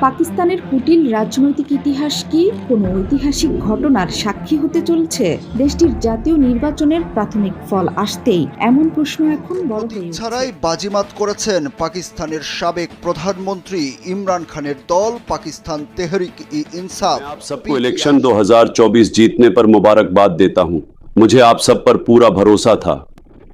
পাকিস্তানের কুটিল রাজনৈতিক ইতিহাস কি কোনো ঐতিহাসিক ঘটনার সাক্ষী হতে চলছে? দেশটির জাতীয় নির্বাচনের প্রাথমিক ফল আসতেই এমন প্রশ্ন এখন বড় হয়ে উঠছে। ছাড়াই বাজিমাত করেছেন পাকিস্তানের সাবেক প্রধানমন্ত্রী ইমরান খানের দল পাকিস্তান তেহরিক-ই-ইনসাফ। मैं आप सबको इलेक्शन 2024 जीतने पर मुबारकबाद देता हूं। मुझे आप सब पर पूरा भरोसा था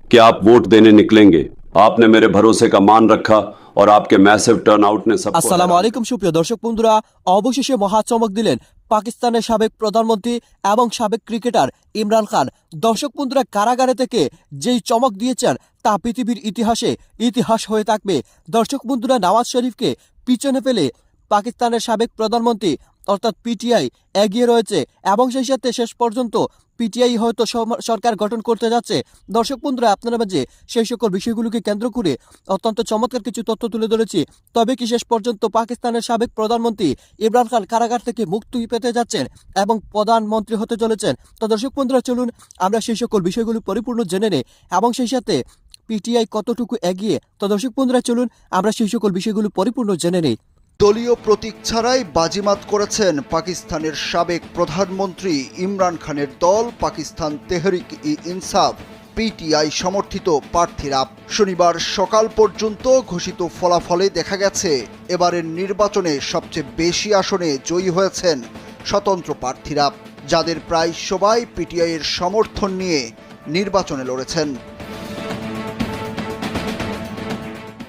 कि आप वोट देने निकलेंगे। आपने मेरे भरोसे का मान रखा और आपके मैसिव टर्नआउट ने सबको আসসালামু আলাইকুম সুপ্রিয় দর্শক বন্ধুরা, অবশেষে মহা চমক দিলেন পাকিস্তানের সাবেক প্রধানমন্ত্রী এবং সাবেক ক্রিকেটার ইমরান খান। দর্শক বন্ধুরা, কারাগারে থেকে যেই চমক দিয়েছেন তা পৃথিবীর ইতিহাসে ইতিহাস হয়ে থাকবে। দর্শক বন্ধুরা, নওয়াজ শরীফকে পিছনে ফেলে পাকিস্তানের সাবেক প্রধানমন্ত্রী অর্থাৎ পিটিআই এগিয়ে রয়েছে এবং সেই সাথে শেষ পর্যন্ত পিটিআই হয়তো সরকার গঠন করতে যাচ্ছে। দর্শক বন্ধুরা, আপনারা মাঝে সেই সকল বিষয়গুলোকে কেন্দ্র করে অত্যন্ত চমৎকার কিছু তথ্য তুলে ধরেছি। তবে কি শেষ পর্যন্ত পাকিস্তানের সাবেক প্রধানমন্ত্রী ইমরান খান কারাগার থেকে মুক্তি পেতে যাচ্ছেন এবং প্রধানমন্ত্রী হতে চলেছেন? তো দর্শক বন্ধুরা, চলুন আমরা সেই সকল বিষয়গুলো পরিপূর্ণ জেনে নেই এবং সেই সাথে পিটিআই কতটুকু এগিয়ে। তো দর্শক বন্ধুরা, চলুন আমরা সেই সকল বিষয়গুলো পরিপূর্ণ জেনে নেই। দলীয় প্রতীক ছাড়াই বাজিমাত করেছেন পাকিস্তানের সাবেক প্রধানমন্ত্রী ইমরান খানের দল পাকিস্তান তেহরিক-ই-ইনসাফ পিটিআই সমর্থিত প্রার্থীরা। শনিবার সকাল পর্যন্ত ঘোষিত ফলাফলে দেখা গেছে এবারের নির্বাচনে সবচেয়ে বেশি আসনে জয়ী হয়েছেন স্বতন্ত্র প্রার্থীরা, যাদের প্রায় সবাই পিটিআইয়ের সমর্থন নিয়ে নির্বাচনে লড়েছেন।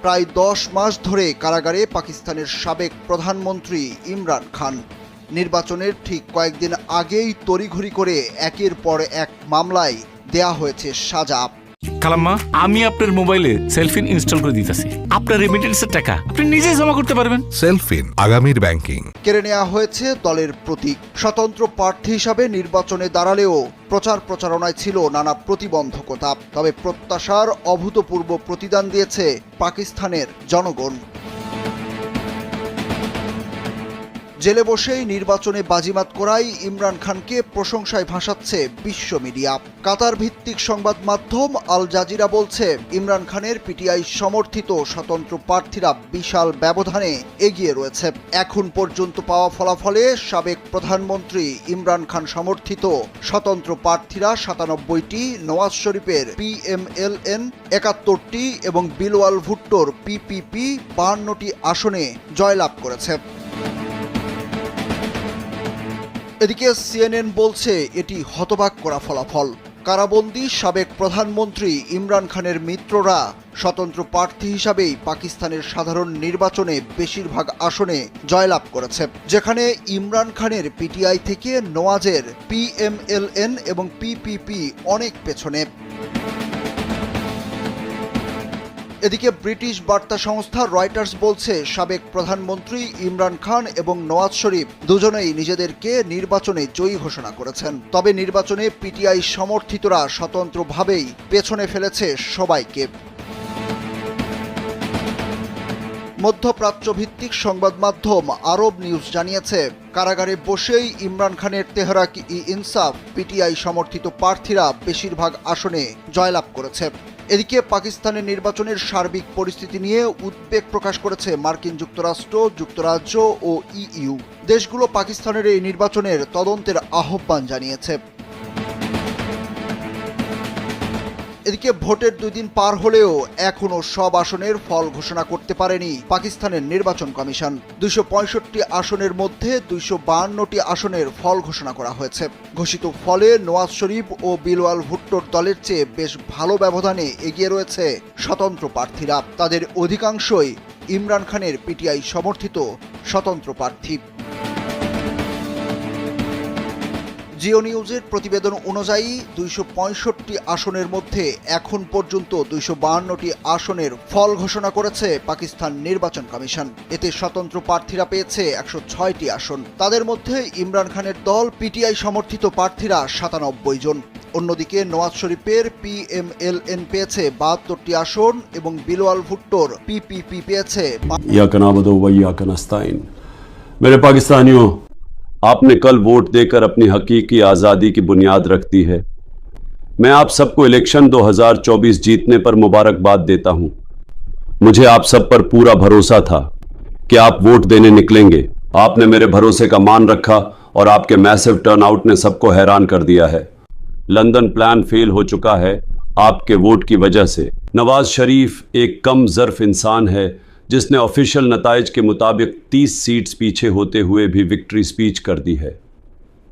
প্রায় 10 মাস ধরে কারাগারে পাকিস্তানের সাবেক প্রধানমন্ত্রী ইমরান খান। নির্বাচনের ঠিক কয়েকদিন আগেই তড়িঘড়ি করে একের পর এক মামলায় দেয়া হয়েছে সাজা। খালাম্মা, আমি আপনার মোবাইলে সেলফিন ইনস্টল করে দিতেছি। আপনার রেমিটেন্সের টাকা আপনি নিজেই জমা করতে পারবেন। সেলফিন, আগামীর ব্যাংকিং। কেড়ে নেওয়া হয়েছে দলের প্রতীক। স্বতন্ত্র প্রার্থী হিসাবে নির্বাচনে দাঁড়ালেও প্রচার প্রচারণায় ছিল নানা প্রতিবন্ধকতা। তবে প্রত্যাশার অভূতপূর্ব প্রতিদান দিয়েছে পাকিস্তানের জনগণ। জেলে বসেই নির্বাচনে বাজিমাত করাই ইমরান খানকে প্রশংসায় ভাসাচ্ছে বিশ্ব মিডিয়া। কাতার ভিত্তিক সংবাদ মাধ্যম আল জাজিরা বলছে, ইমরান খানের পিটিআই সমর্থিত স্বতন্ত্র প্রার্থীরা বিশাল ব্যবধানে এগিয়ে রয়েছে। এখন পর্যন্ত পাওয়া ফলাফলে সাবেক প্রধানমন্ত্রী ইমরান খান সমর্থিত স্বতন্ত্র প্রার্থীরা 97টি, নওয়াজ শরীফের পিএমএলএন 71টি এবং বিলওয়াল ভুট্টোর পিপিপি 52টি আসনে জয়লাভ করেছে। এদিকে সিএনএন বলছে এটি হতবাক করা ফলাফল। কারাবন্দী সাবেক প্রধানমন্ত্রী ইমরান খানের মিত্ররা স্বতন্ত্র প্রার্থী হিসাবেই পাকিস্তানের সাধারণ নির্বাচনে বেশিরভাগ আসনে জয়লাভ করেছে, যেখানে ইমরান খানের পিটিআই থেকে নওয়াজের পিএমএলএন এবং পিপিপি অনেক পেছনে। এদিকে ব্রিটিশ বার্তা সংস্থা রয়টার্স বলছে, সাবেক প্রধানমন্ত্রী ইমরান খান এবং নওয়াজ শরীফ দুজনেই নিজেদেরকে নির্বাচনে জয়ী ঘোষণা করেছেন। তবে নির্বাচনে পিটিআই সমর্থিতরা স্বতন্ত্রভাবেই পেছনে ফেলেছে সবাইকে। মধ্যপ্রাচ্য ভিত্তিক সংবাদ মাধ্যম আরব নিউজ জানিয়েছে, কারাগারে বসেই ইমরান খানের তেহরিক-ই-ইনসাফ পিটিআই সমর্থিত প্রার্থীরা বেশিরভাগ আসনে জয়লাভ করেছে। এদিকে পাকিস্তানের নির্বাচনের সার্বিক পরিস্থিতি নিয়ে উদ্বেগ প্রকাশ করেছে মার্কিন যুক্তরাষ্ট্র, যুক্তরাজ্য ও ইইউ। দেশগুলো পাকিস্তানের এই নির্বাচনের তদন্তের আহ্বান জানিয়েছে। এদিকে ভোটের 2 দিন পার হলেও এখনও সব আসনের ফল ঘোষণা করতে পারেনি পাকিস্তানের নির্বাচন কমিশন। 265 আসনের মধ্যে 252টি আসনের ফল ঘোষণা করা হয়েছে। ঘোষিত ফলে নওয়াজ শরীফ ও বিলওয়াল ভুট্টোর দলের চেয়ে বেশ ভালো ব্যবধানে এগিয়ে রয়েছে স্বতন্ত্র প্রার্থীরা। তাদের অধিকাংশই ইমরান খানের পিটিআই সমর্থিত স্বতন্ত্র প্রার্থী। জিও নিউজের প্রতিবেদন অনুযায়ী 265 আসনের মধ্যে এখন পর্যন্ত 252টি আসনের ফল ঘোষণা করেছে পাকিস্তান নির্বাচন কমিশন। এতে স্বতন্ত্র প্রার্থীরা পেয়েছে 106টি আসন। তাদের মধ্যে ইমরান খানের দল পিটিআই সমর্থিত প্রার্থীরা 97 জন। অন্যদিকে নওয়াজ শরীফের পিএমএলএন পেয়েছে 72টি আসন এবং বিলওয়াল ভুট্টোর পিপিপি পেয়েছে। मेरे पाकिस्तानियों, आपने कल वोट देकर अपनी हकीकी आज़ादी की बुनियाद रख दी है। मैं आप सबको इलेक्शन 2024 जीतने पर मुबारकबाद देता हूं। मुझे आप सब पर पूरा भरोसा था कि आप वोट देने निकलेंगे। आपने मेरे भरोसे का मान रखा और आपके मैसिव टर्नआउट ने सबको हैरान कर दिया है। लंदन प्लान फेल हो चुका है आपके वोट की वजह से। नवाज शरीफ एक कम ज़र्फ इंसान है जिसने ऑफिशियल नताइज के मुताबिक 30 सीट्स पीछे होते हुए भी विक्ट्री स्पीच कर दी है।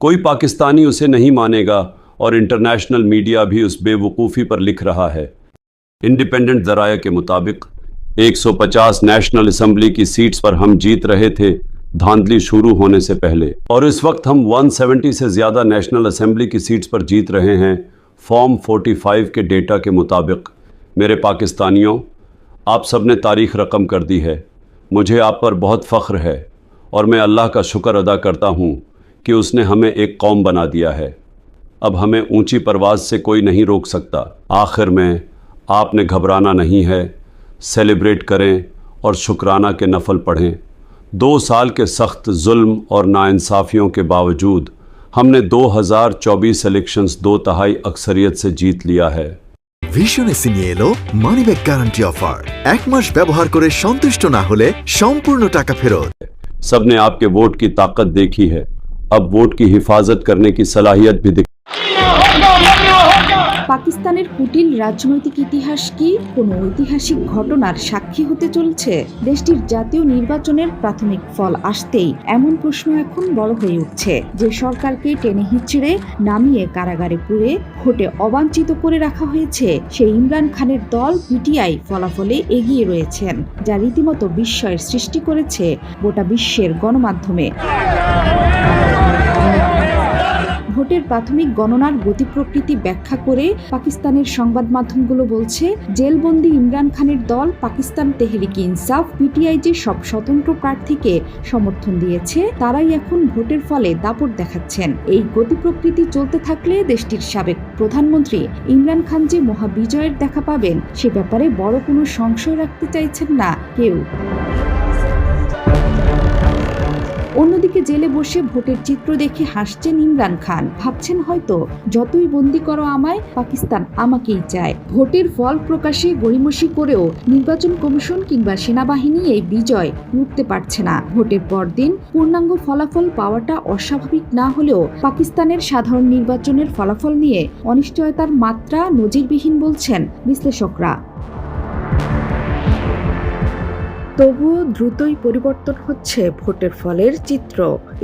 कोई पाकिस्तानी उसे नहीं मानेगा और इंटरनेशनल मीडिया भी उस बेवकूफ़ी पर लिख रहा है। इंडिपेंडेंट ज़राया के मुताबिक 150 नेशनल असेंबली की सीट्स पर हम जीत रहे थे धांधली शुरू होने से पहले, और इस वक्त हम 170 से ज़्यादा नेशनल असेंबली की सीट्स पर जीत रहे हैं फॉर्म 45 के डेटा के मुताबिक। मेरे पाकिस्तानियों, आप सब ने तारीख़ रकम कर दी है। मुझे आप पर बहुत फ़ख्र है और मैं अल्लाह का शुक्र अदा करता हूँ कि उसने हमें एक कौम बना दिया है। अब हमें ऊंची परवाज़ से कोई नहीं रोक सकता। आखिर में आपने घबराना नहीं है, सेलिब्रेट करें और शुक्राना के नफल पढ़ें। 2 साल के सख्त जुल्म और नाइंसाफ़ियों के बावजूद हमने 2024 इलेक्शंस 2/3 अक्सरियत से जीत लिया है। ভিশন এসি নিয়ে এলো মানিব্যাগ গ্যারান্টি অফার। 1 মাস ব্যবহার করে সন্তুষ্ট না হলে সম্পূর্ণ টাকা ফেরত। सबने आपके वोट की ताकत देखी है, अब वोट की हिफाजत करने की सलाहियत भी পাকিস্তানের কুটিল রাজনৈতিক ইতিহাস কি কোনো ঐতিহাসিক ঘটনার সাক্ষী হতে চলছে? দেশটির জাতীয় নির্বাচনের প্রাথমিক ফল আসতেই এমন প্রশ্ন এখন বড় হয়ে উঠছে যে সরকারকে টেনে হিচড়ে নামিয়ে কারাগারে পুরে ভোটে অবাঞ্ছিত করে রাখা হয়েছে সেই ইমরান খানের দল পিটিআই ফলাফলে এগিয়ে রয়েছেন, যা রীতিমতো বিস্ময়ের সৃষ্টি করেছে গোটা বিশ্বের গণমাধ্যমে। ভোটের প্রাথমিক গণনার গতি প্রকৃতি ব্যাখ্যা করে পাকিস্তানের সংবাদ মাধ্যমগুলো বলছে, জেলবন্দি ইমরান খানের দল পাকিস্তান তেহরিক ইনসাফ পিটিআই যে সব স্বতন্ত্র প্রার্থীকে সমর্থন দিয়েছে তারাই এখন ভোটের ফলে দাপট দেখাচ্ছেন। এই গতি প্রকৃতি চলতে থাকলে দেশটির সাবেক প্রধানমন্ত্রী ইমরান খান যে মহাবিজয়ের দেখা পাবেন সে ব্যাপারে বড় কোনো সংশয় রাখতে চাইছেন না কেউ। অন্যদিকে জেলে বসে ভোটের চিত্র দেখে হাসছেন ইমরান খান, ভাবছেন হয়তো যতই বন্দি করো আমায়, পাকিস্তান আমাকেই চায়। ভোটের ফল প্রকাশে গড়িমসি করেও নির্বাচন কমিশন কিংবা সেনাবাহিনী এই বিজয় রুখতে পারছে না। ভোটের পরদিন পূর্ণাঙ্গ ফলাফল পাওয়াটা অস্বাভাবিক না হলেও পাকিস্তানের সাধারণ নির্বাচনের ফলাফল নিয়ে অনিশ্চয়তার মাত্রা নজিরবিহীন বলছেন বিশ্লেষকরা। তবুও দ্রুতই পরিবর্তন হচ্ছে ভোটের ফলের চিত্র।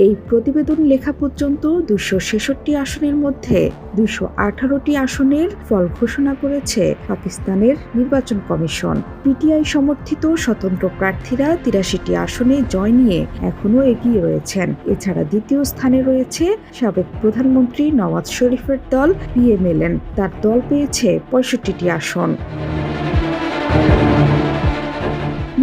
এই প্রতিবেদন লেখা পর্যন্ত 266 আসনের মধ্যে 218টি আসনের ফল ঘোষণা করেছে পাকিস্তানের নির্বাচন কমিশন। পিটিআই সমর্থিত স্বতন্ত্র প্রার্থীরা 83টি আসনে জয় নিয়ে এখনও এগিয়ে রয়েছেন। এছাড়া দ্বিতীয় স্থানে রয়েছে সাবেক প্রধানমন্ত্রী নওয়াজ শরীফের দল পিএমএলএন। তার দল পেয়েছে 65টি আসন।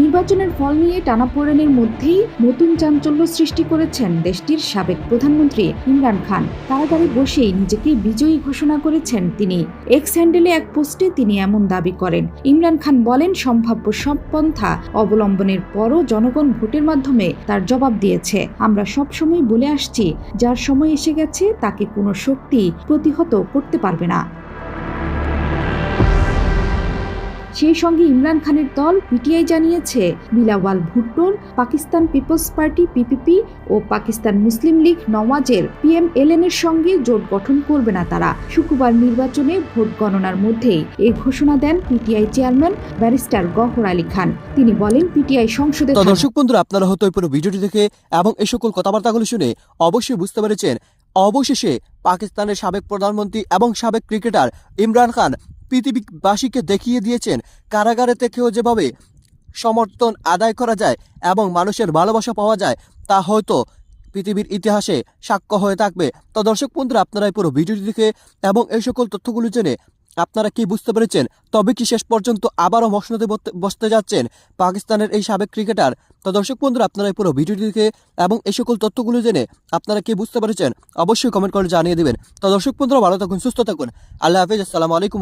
নির্বাচনের ফল নিয়ে টানাপোড়েনের মধ্যেই নতুন চাঞ্চল্য সৃষ্টি করেছেন দেশটির সাবেক প্রধানমন্ত্রী ইমরান খান। কারাগারে বসেই নিজেকে বিজয়ী ঘোষণা করেছেন তিনি। এক্স হ্যান্ডেলে এক পোস্টে তিনি এমন দাবি করেন। ইমরান খান বলেন, সম্ভাব্য সব পন্থা অবলম্বনের পরও জনগণ ভোটের মাধ্যমে তার জবাব দিয়েছে। আমরা সবসময় বলে আসছি, যার সময় এসে গেছে তাকে কোনো শক্তি প্রতিহত করতে পারবে না। সেই সঙ্গে ইমরান খানের দল পিটিআই জানিয়েছে, বিলাওয়াল ভুট্টোর পাকিস্তান পিপলস পার্টি পিপিপি ও পাকিস্তান মুসলিম লীগ নওয়াজের পিএমএলএন এর সঙ্গে জোট গঠন করবে না তারা। শুক্রবার নির্বাচনে ভোট গণনার মধ্যেই এই ঘোষণা দেন PTI chairman barrister Gohar Ali Khan. তিনি বলেন, পিটিআই সংসদে। দর্শক বন্ধুরা, আপনারা হয়তো এই পুরো ভিডিওটি দেখে এবং এই সকল কথাবার্তাগুলো শুনে অবশ্যই বুঝতে পেরেছেন অবশেষে পাকিস্তানের সাবেক প্রধানমন্ত্রী এবং সাবেক ক্রিকেটার ইমরান খান পৃথিবীবাসীকে দেখিয়ে দিয়েছেন কারাগারে থেকেও যেভাবে সমর্থন আদায় করা যায় এবং মানুষের ভালোবাসা পাওয়া যায় তা হয়তো পৃথিবীর ইতিহাসে সাক্ষ্য হয়ে থাকবে। তো দর্শক বন্ধুরা, আপনারা এই পুরো ভিডিওটি দেখে এবং এই সকল তথ্যগুলো জেনে আপনারা কি বুঝতে পেরেছেন? তবে কি শেষ পর্যন্ত আবারও মসনদে বসতে যাচ্ছেন পাকিস্তানের এই সাবেক ক্রিকেটার? তো দর্শক বন্ধুরা, আপনারা এই পুরো ভিডিওটি দেখে এবং এই সকল তথ্যগুলো জেনে আপনারা কি বুঝতে পেরেছেন অবশ্যই কমেন্ট করে জানিয়ে দিবেন। তো দর্শক বন্ধুরা, ভালো থাকুন, সুস্থ থাকুন, আল্লাহ হাফেজ, আসসালামু আলাইকুম।